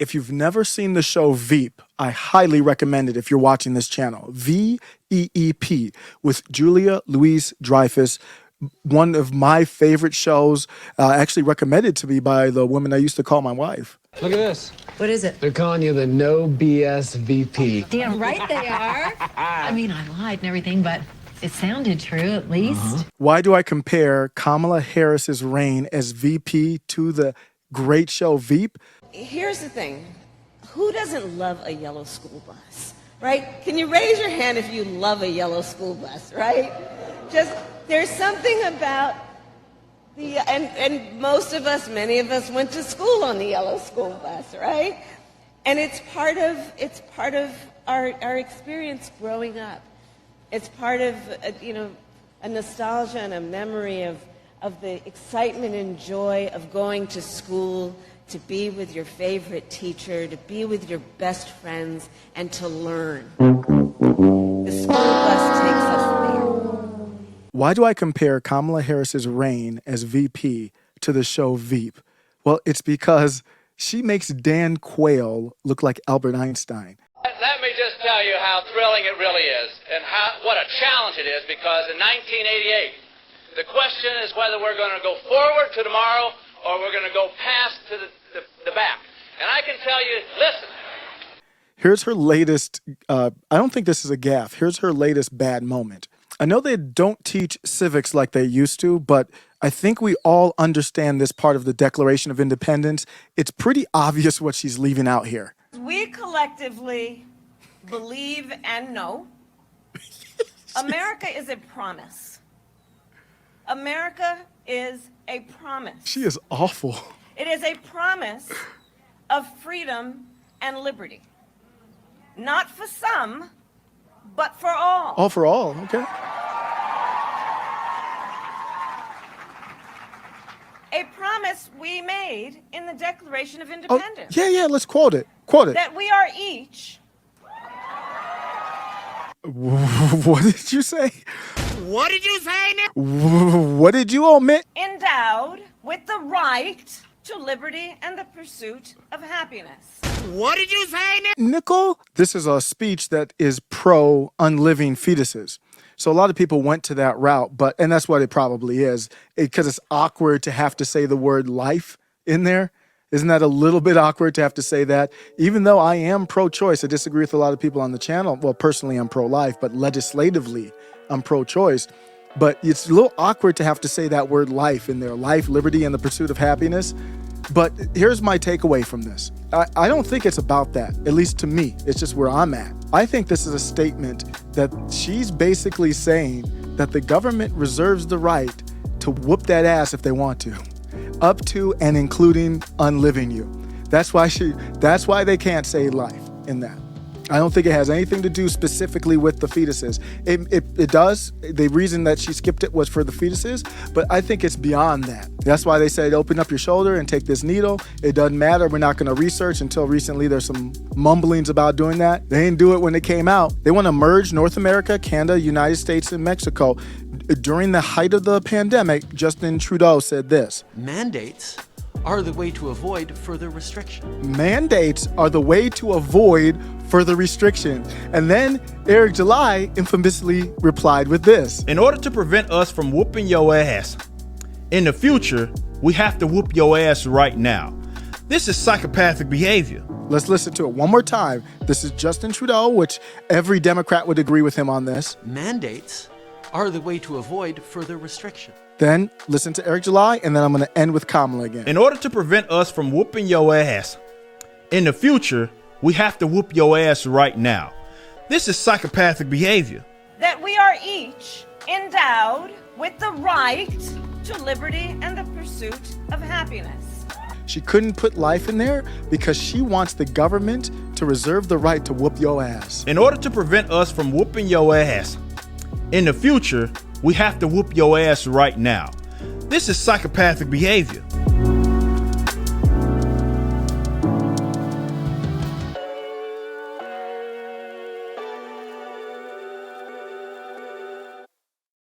If you've never seen the show Veep, I highly recommend it if you're watching this channel. VEEP with Julia Louis-Dreyfus. One of my favorite shows, actually recommended to me by the woman I used to call my wife. Look at this. What is it? They're calling you the No BS VP. Damn right they are. I mean, I lied and everything, but it sounded true at least. Why do I compare Kamala Harris's reign as VP to the great show Veep? Here's the thing. Who doesn't love a yellow school bus, right? Can you raise your hand if you love a yellow school bus, right? Just, there's something about the, and most of us, many of us went to school on the yellow school bus, right? And it's part of our experience growing up. It's part of, a nostalgia and a memory of the excitement and joy of going to school, to be with your favorite teacher, to be with your best friends, and to learn. The school bus takes us there. Why do I compare Kamala Harris's reign as VP to the show Veep? Well, it's because she makes Dan Quayle look like Albert Einstein. Let me just tell you how thrilling it really is, and what a challenge it is, because in 1988, the question is whether we're going to go forward to tomorrow or we're going to go past to the back. And I can tell you, listen. Here's her latest, I don't think this is a gaffe. Here's her latest bad moment. I know they don't teach civics like they used to, but I think we all understand this part of the Declaration of Independence. It's pretty obvious what she's leaving out here. We collectively believe and know America is a promise. America is a promise. She is awful. It is a promise of freedom and liberty. Not for some, but for all. All for all, okay. A promise we made in the Declaration of Independence. Yeah, let's quote it. Quote it. That we are each. What did you say? What did you say? What did you omit? Endowed with the right to liberty and the pursuit of happiness. What did you say? Nickel? This is a speech that is pro unliving fetuses. So a lot of people went to that route, and that's what it probably is, because it's awkward to have to say the word life in there. Isn't that a little bit awkward to have to say that? Even though I am pro-choice, I disagree with a lot of people on the channel. Well, personally, I'm pro-life, but legislatively, I'm pro-choice. But it's a little awkward to have to say that word life in there. Life, liberty, and the pursuit of happiness. But here's my takeaway from this. I don't think it's about that, at least to me. It's just where I'm at. I think this is a statement that she's basically saying that the government reserves the right to whoop that ass if they want to. Up to and including unliving you. That's why they can't say life in that. I don't think it has anything to do specifically with the fetuses. It does. The reason that she skipped it was for the fetuses, but I think it's beyond that. That's why they said open up your shoulder and take this needle. It doesn't matter. We're not going to research. Until recently, there's some mumblings about doing that. They didn't do it when it came out. They want to merge North America, Canada, United States, and Mexico. During the height of the pandemic, Justin Trudeau said this. Mandates are the way to avoid further restriction. Mandates are the way to avoid further restriction. And then Eric July infamously replied with this. In order to prevent us from whooping your ass in the future, we have to whoop your ass right now. This is psychopathic behavior. Let's listen to it one more time. This is Justin Trudeau, which every Democrat would agree with him on this. Mandates are the way to avoid further restriction. Then listen to Eric July, and then I'm going to end with Kamala again. In order to prevent us from whooping your ass in the future, we have to whoop your ass right now. This is psychopathic behavior. That we are each endowed with the right to liberty and the pursuit of happiness. She couldn't put life in there because she wants the government to reserve the right to whoop your ass. In order to prevent us from whooping your ass in the future, we have to whoop your ass right now. This is psychopathic behavior.